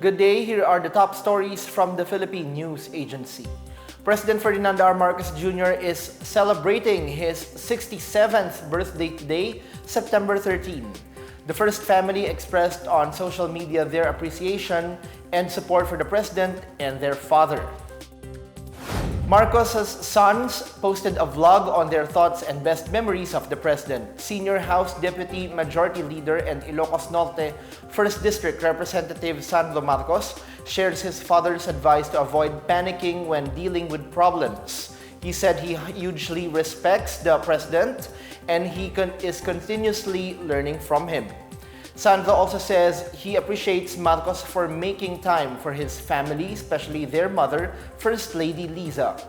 Good day, here are the top stories from the Philippine News Agency. President Ferdinand R. Marcos Jr. is celebrating his 67th birthday today, September 13. The first family expressed on social media their appreciation and support for the president and their father. Marcos' sons posted a vlog on their thoughts and best memories of the president. Senior House Deputy Majority Leader and Ilocos Norte 1st District Representative Sandro Marcos shares his father's advice to avoid panicking when dealing with problems. He said he hugely respects the president and he is continuously learning from him. Sandro also says he appreciates Marcos for making time for his family, especially their mother, First Lady Liza.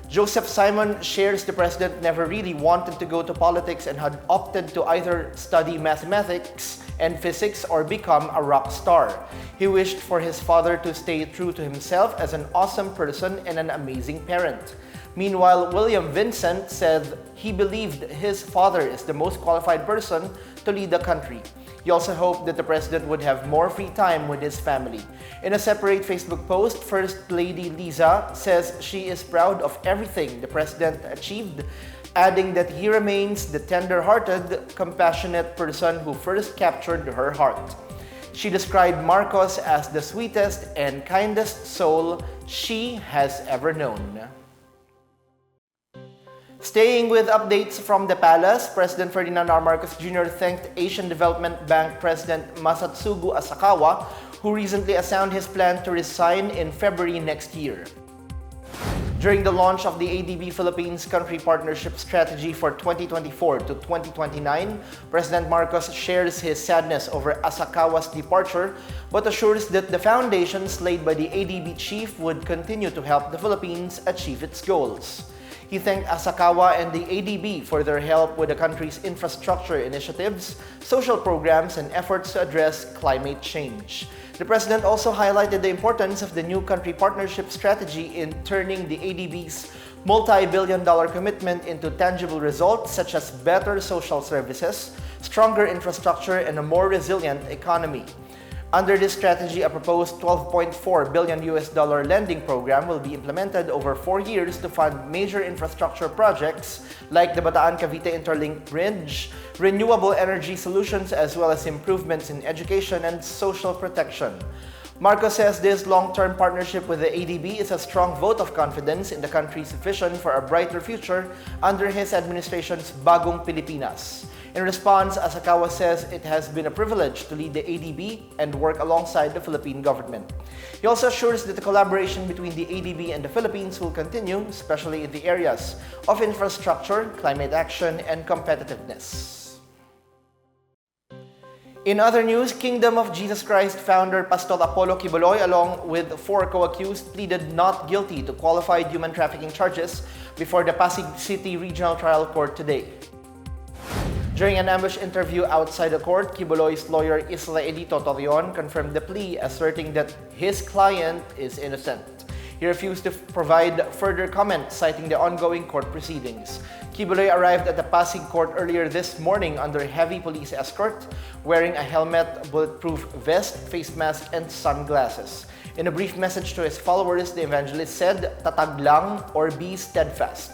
Joseph Simon shares the president never really wanted to go to politics and had opted to either study mathematics and physics or become a rock star. He wished for his father to stay true to himself as an awesome person and an amazing parent. Meanwhile, William Vincent said he believed his father is the most qualified person to lead the country. He also hoped that the president would have more free time with his family. In a separate Facebook post, First Lady Liza says she is proud of everything the president achieved, adding that he remains the tender-hearted, compassionate person who first captured her heart. She described Marcos as the sweetest and kindest soul she has ever known. Staying with updates from the palace, President Ferdinand R. Marcos Jr. thanked Asian Development Bank President Masatsugu Asakawa, who recently announced his plan to resign in February next year. During the launch of the ADB Philippines Country Partnership Strategy for 2024 to 2029, President Marcos shares his sadness over Asakawa's departure, but assures that the foundations laid by the ADB chief would continue to help the Philippines achieve its goals. He thanked Asakawa and the ADB for their help with the country's infrastructure initiatives, social programs, and efforts to address climate change. The president also highlighted the importance of the new country partnership strategy in turning the ADB's multi-billion-dollar commitment into tangible results such as better social services, stronger infrastructure, and a more resilient economy. Under this strategy, a proposed $12.4 billion lending program will be implemented over 4 years to fund major infrastructure projects like the Bataan-Cavite Interlink Bridge, renewable energy solutions, as well as improvements in education and social protection. Marcos says this long-term partnership with the ADB is a strong vote of confidence in the country's vision for a brighter future under his administration's Bagong Pilipinas. In response, Asakawa says it has been a privilege to lead the ADB and work alongside the Philippine government. He also assures that the collaboration between the ADB and the Philippines will continue, especially in the areas of infrastructure, climate action, and competitiveness. In other news, Kingdom of Jesus Christ founder Pastor Apollo Quiboloy, along with 4 co-accused, pleaded not guilty to qualified human trafficking charges before the Pasig City Regional Trial Court today. During an ambush interview outside the court, Quiboloy's lawyer Isla Edito Torion confirmed the plea, asserting that his client is innocent. He refused to provide further comment, citing the ongoing court proceedings. Quiboloy arrived at the Pasig court earlier this morning under heavy police escort, wearing a helmet, bulletproof vest, face mask, and sunglasses. In a brief message to his followers, the evangelist said, "Tatag lang or be steadfast."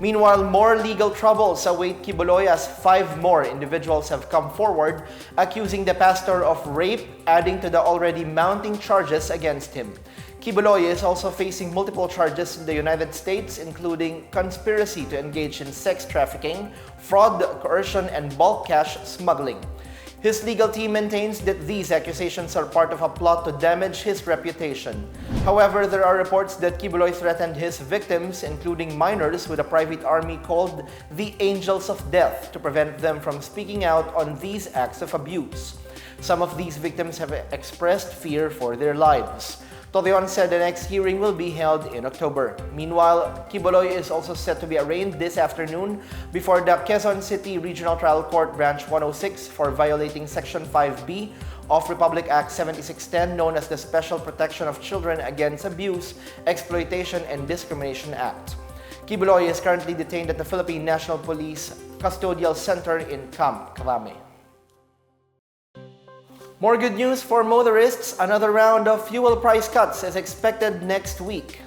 Meanwhile, more legal troubles await Quiboloy as 5 more individuals have come forward accusing the pastor of rape, adding to the already mounting charges against him. Quiboloy is also facing multiple charges in the United States, including conspiracy to engage in sex trafficking, fraud, coercion, and bulk cash smuggling. His legal team maintains that these accusations are part of a plot to damage his reputation. However, there are reports that Quiboloy threatened his victims, including minors, with a private army called the Angels of Death to prevent them from speaking out on these acts of abuse. Some of these victims have expressed fear for their lives. Torion said the next hearing will be held in October. Meanwhile, Quiboloy is also set to be arraigned this afternoon before the Quezon City Regional Trial Court Branch 106 for violating Section 5B of Republic Act 7610, known as the Special Protection of Children Against Abuse, Exploitation, and Discrimination Act. Quiboloy is currently detained at the Philippine National Police Custodial Center in Camp Crame. More good news for motorists. Another round of fuel price cuts is expected next week.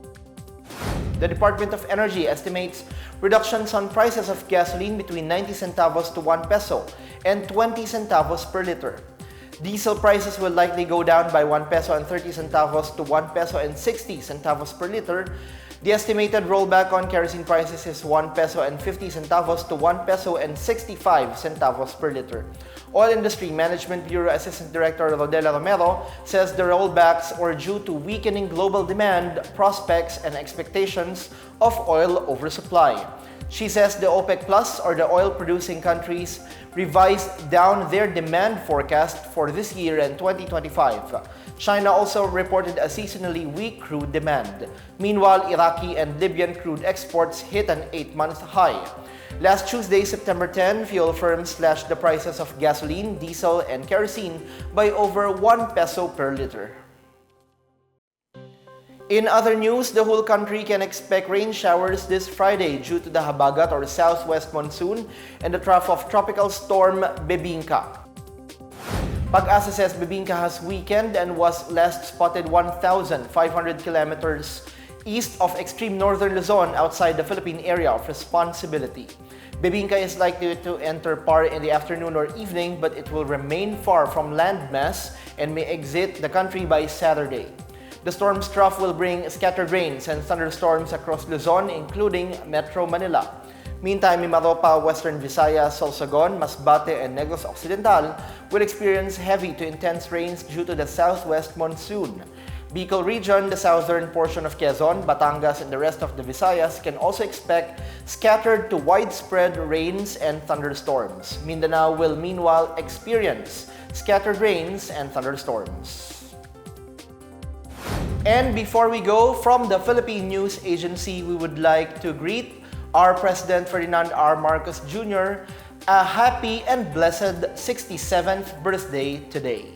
The Department of Energy estimates reductions on prices of gasoline between 90 centavos to 1 peso and 20 centavos per liter. Diesel prices will likely go down by 1 peso and 30 centavos to 1 peso and 60 centavos per liter. The estimated rollback on kerosene prices is 1 peso and 50 centavos to 1 peso and 65 centavos per liter. Oil Industry Management Bureau Assistant Director Rodela Romero says the rollbacks are due to weakening global demand, prospects, and expectations of oil oversupply. She says the OPEC Plus, or the oil-producing countries, revised down their demand forecast for this year and 2025. China also reported a seasonally weak crude demand. Meanwhile, Iraqi and Libyan crude exports hit an 8-month high. Last Tuesday, September 10, fuel firms slashed the prices of gasoline, diesel, and kerosene by over 1 peso per liter. In other news, the whole country can expect rain showers this Friday due to the habagat or southwest monsoon and the trough of tropical storm Bebinka. Pag-asa says Bebinka has weakened and was last spotted 1,500 kilometers east of extreme northern Luzon outside the Philippine area of responsibility. Bebinka is likely to enter Par in the afternoon or evening, but it will remain far from landmass and may exit the country by Saturday. The storm's trough will bring scattered rains and thunderstorms across Luzon, including Metro Manila. Meantime, Mimaropa, Western Visayas, Sorsogon, Masbate, and Negros Occidental will experience heavy to intense rains due to the southwest monsoon. Bicol region, the southern portion of Quezon, Batangas, and the rest of the Visayas can also expect scattered to widespread rains and thunderstorms. Mindanao will meanwhile experience scattered rains and thunderstorms. And before we go, from the Philippine News Agency, we would like to greet our President Ferdinand R. Marcos Jr. a happy and blessed 67th birthday today.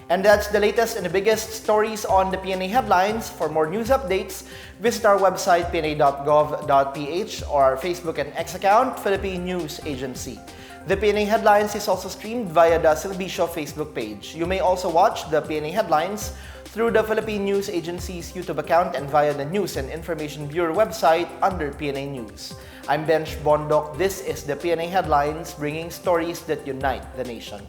And that's the latest and the biggest stories on the PNA Headlines. For more news updates, visit our website pna.gov.ph or our Facebook and X account, Philippine News Agency. The PNA Headlines is also streamed via the Silbicio Facebook page. You may also watch the PNA Headlines through the Philippine News Agency's YouTube account and via the News and Information Bureau website under PNA News. I'm Bench Bondok. This is the PNA Headlines, bringing stories that unite the nation.